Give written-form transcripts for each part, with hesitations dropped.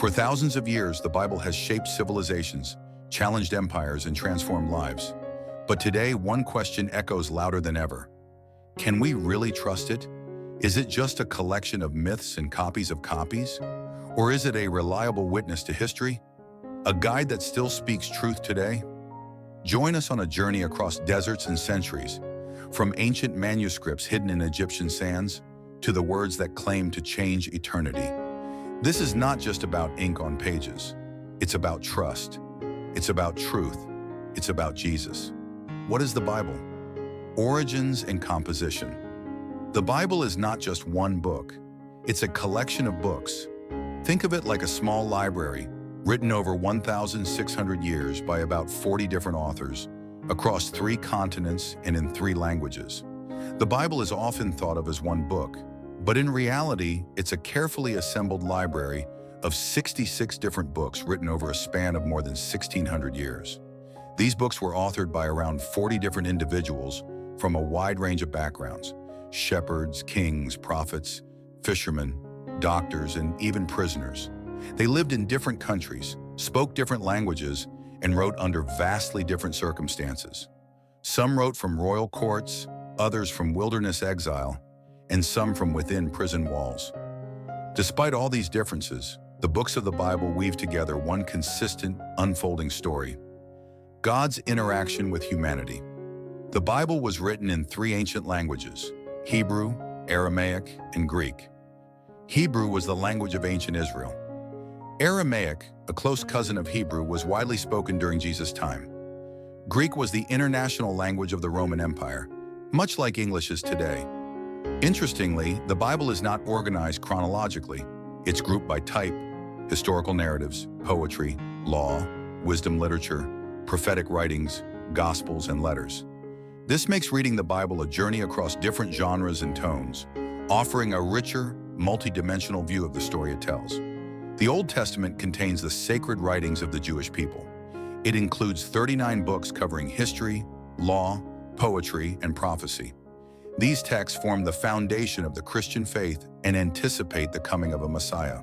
For thousands of years, the Bible has shaped civilizations, challenged empires, and transformed lives. But today, one question echoes louder than ever. Can we really trust it? Is it just a collection of myths and copies of copies? Or is it a reliable witness to history? A guide that still speaks truth today? Join us on a journey across deserts and centuries, from ancient manuscripts hidden in Egyptian sands to the words that claim to change eternity. This is not just about ink on pages. It's about trust. It's about truth. It's about Jesus. What is the Bible? Origins and composition. The Bible is not just one book. It's a collection of books. Think of it like a small library, written over 1,600 years by about 40 different authors, across 3 continents and in 3 languages. The Bible is often thought of as one book, but in reality, it's a carefully assembled library of 66 different books written over a span of more than 1,600 years. These books were authored by around 40 different individuals from a wide range of backgrounds: shepherds, kings, prophets, fishermen, doctors, and even prisoners. They lived in different countries, spoke different languages, and wrote under vastly different circumstances. Some wrote from royal courts, others from wilderness exile, and some from within prison walls. Despite all these differences, the books of the Bible weave together one consistent, unfolding story: God's interaction with humanity. The Bible was written in 3 ancient languages: Hebrew, Aramaic, and Greek. Hebrew was the language of ancient Israel. Aramaic, a close cousin of Hebrew, was widely spoken during Jesus' time. Greek was the international language of the Roman Empire, much like English is today. Interestingly, the Bible is not organized chronologically. It's grouped by type: historical narratives, poetry, law, wisdom literature, prophetic writings, gospels, and letters. This makes reading the Bible a journey across different genres and tones, offering a richer, multi-dimensional view of the story it tells. The Old Testament contains the sacred writings of the Jewish people. It includes 39 books covering history, law, poetry, and prophecy. These texts form the foundation of the Christian faith and anticipate the coming of a Messiah.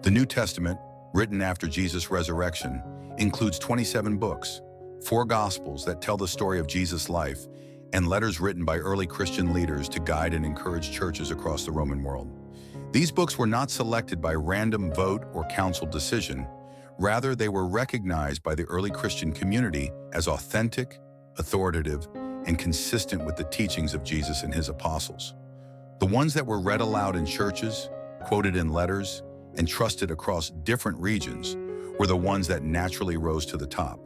The New Testament, written after Jesus' resurrection, includes 27 books, 4 Gospels that tell the story of Jesus' life, and letters written by early Christian leaders to guide and encourage churches across the Roman world. These books were not selected by random vote or council decision. Rather, they were recognized by the early Christian community as authentic, authoritative, and consistent with the teachings of Jesus and his apostles. The ones that were read aloud in churches, quoted in letters, and trusted across different regions were the ones that naturally rose to the top.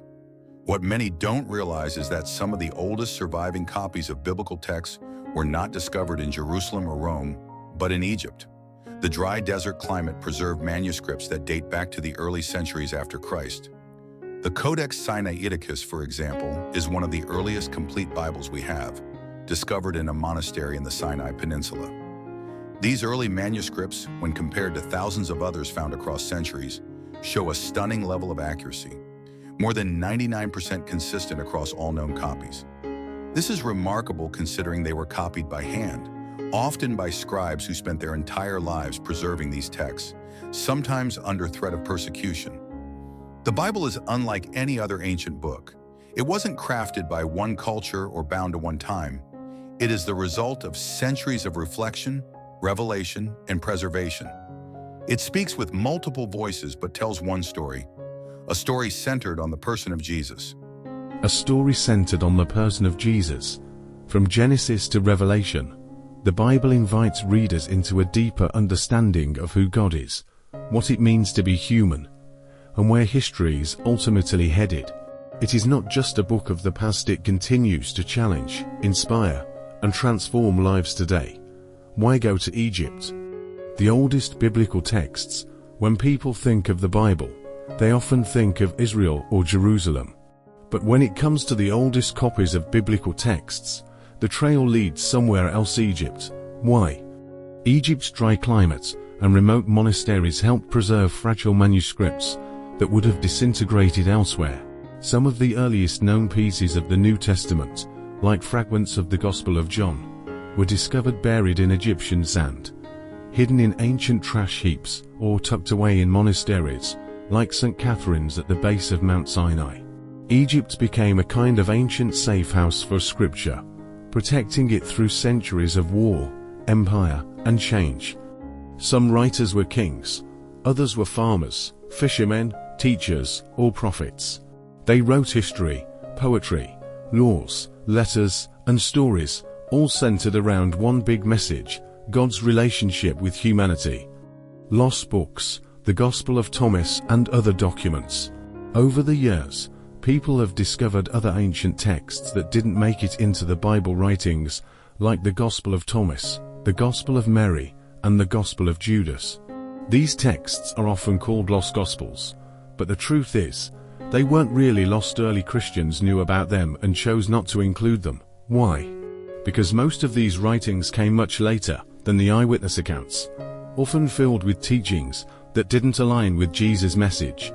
What many don't realize is that some of the oldest surviving copies of biblical texts were not discovered in Jerusalem or Rome, but in Egypt. The dry desert climate preserved manuscripts that date back to the early centuries after Christ. The Codex Sinaiticus, for example, is one of the earliest complete Bibles we have, discovered in a monastery in the Sinai Peninsula. These early manuscripts, when compared to thousands of others found across centuries, show a stunning level of accuracy, more than 99% consistent across all known copies. This is remarkable considering they were copied by hand, often by scribes who spent their entire lives preserving these texts, sometimes under threat of persecution. The Bible is unlike any other ancient book. It wasn't crafted by one culture or bound to one time. It is the result of centuries of reflection, revelation, and preservation. It speaks with multiple voices but tells one story, a story centered on the person of Jesus. A story centered on the person of Jesus. From Genesis to Revelation, the Bible invites readers into a deeper understanding of who God is, what it means to be human, and where history is ultimately headed. It is not just a book of the past, it continues to challenge, inspire, and transform lives today. Why go to Egypt? The oldest biblical texts. When people think of the Bible, they often think of Israel or Jerusalem. But when it comes to the oldest copies of biblical texts, the trail leads somewhere else: Egypt. Why? Egypt's dry climate and remote monasteries helped preserve fragile manuscripts that would have disintegrated elsewhere. Some of the earliest known pieces of the New Testament, like fragments of the Gospel of John, were discovered buried in Egyptian sand. hidden in ancient trash heaps or tucked away in monasteries, like St. Catherine's at the base of Mount Sinai. Egypt became a kind of ancient safe house for scripture, protecting it through centuries of war, empire, and change. Some writers were kings, others were farmers, fishermen, teachers, or prophets. They wrote history, poetry, laws, letters, and stories, all centered around one big message: God's relationship with humanity. Lost books, the Gospel of Thomas, and other documents. Over the years, people have discovered other ancient texts that didn't make it into the Bible writings, like the Gospel of Thomas, the Gospel of Mary, and the Gospel of Judas. These texts are often called lost Gospels, but the truth is, they weren't really lost. Early Christians knew about them and chose not to include them. Why? Because most of these writings came much later than the eyewitness accounts, often filled with teachings that didn't align with Jesus' message.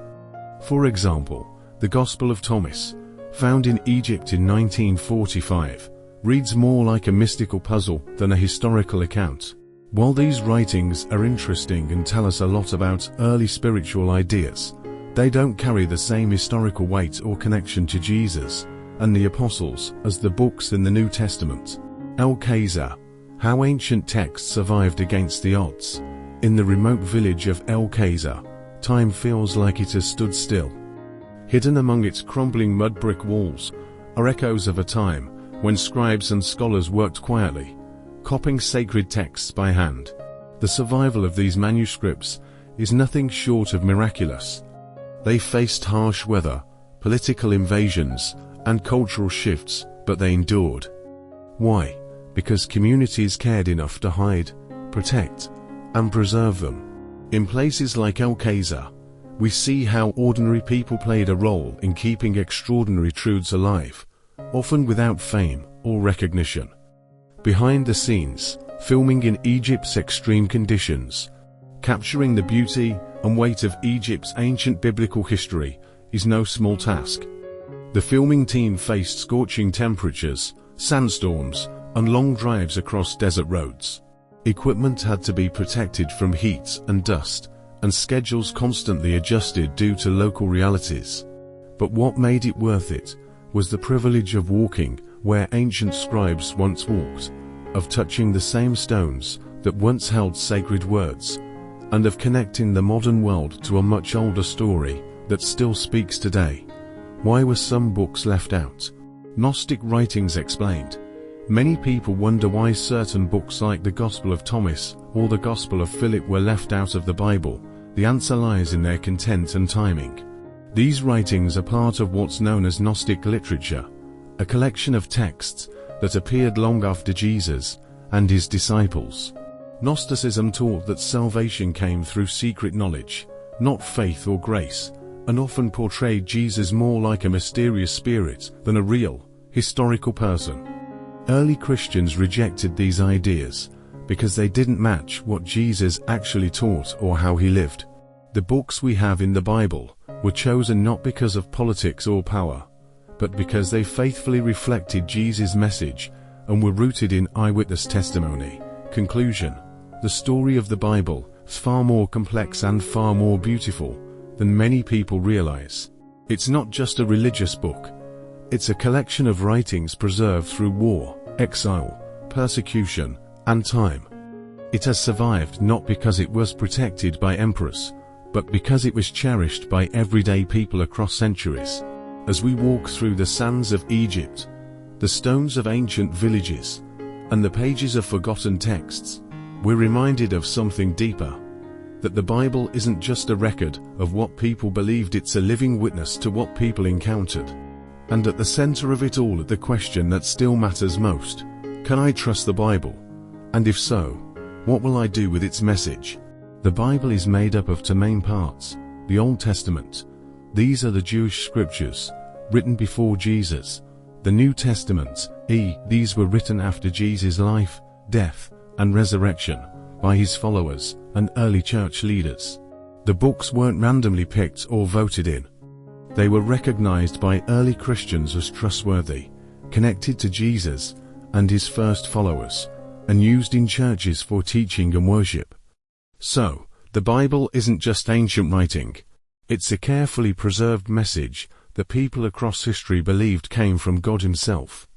For example, the Gospel of Thomas, found in Egypt in 1945, reads more like a mystical puzzle than a historical account. While these writings are interesting and tell us a lot about early spiritual ideas, they don't carry the same historical weight or connection to Jesus and the Apostles as the books in the New Testament. El-Khazar, how ancient texts survived against the odds. In the remote village of El-Khazar, time feels like it has stood still. Hidden among its crumbling mud brick walls are echoes of a time when scribes and scholars worked quietly, copying sacred texts by hand. The survival of these manuscripts is nothing short of miraculous. They faced harsh weather, political invasions, and cultural shifts, but they endured. Why? Because communities cared enough to hide, protect, and preserve them. In places like El-Khazar, we see how ordinary people played a role in keeping extraordinary truths alive, often without fame or recognition. Behind the scenes, filming in Egypt's extreme conditions, capturing the beauty and weight of Egypt's ancient biblical history is no small task. The filming team faced scorching temperatures, sandstorms, and long drives across desert roads. Equipment had to be protected from heat and dust, and schedules constantly adjusted due to local realities. But what made it worth it was the privilege of walking where ancient scribes once walked, of touching the same stones that once held sacred words, and of connecting the modern world to a much older story that still speaks today. Why were some books left out? Gnostic writings explained. Many people wonder why certain books like the Gospel of Thomas or the Gospel of Philip were left out of the Bible. The answer lies in their content and timing. These writings are part of what's known as Gnostic literature, a collection of texts that appeared long after Jesus and his disciples. Gnosticism taught that salvation came through secret knowledge, not faith or grace, and often portrayed Jesus more like a mysterious spirit than a real, historical person. Early Christians rejected these ideas because they didn't match what Jesus actually taught or how he lived. The books we have in the Bible were chosen not because of politics or power, but because they faithfully reflected Jesus' message and were rooted in eyewitness testimony. Conclusion: the story of the Bible is far more complex and far more beautiful than many people realize. It's not just a religious book. It's a collection of writings preserved through war, exile, persecution, and time. It has survived not because it was protected by emperors, but because it was cherished by everyday people across centuries. As we walk through the sands of Egypt, the stones of ancient villages, and the pages of forgotten texts, we're reminded of something deeper. That the Bible isn't just a record of what people believed, it's a living witness to what people encountered. And at the center of it all, the question that still matters most: can I trust the Bible? And if so, what will I do with its message? The Bible is made up of two main parts: the Old Testament. These are the Jewish scriptures, written before Jesus. The New Testament, these were written after Jesus' life, death, and resurrection, by his followers and early church leaders. The books weren't randomly picked or voted in. They were recognized by early Christians as trustworthy, connected to Jesus and his first followers, and used in churches for teaching and worship. So, the Bible isn't just ancient writing. It's a carefully preserved message that people across history believed came from God Himself.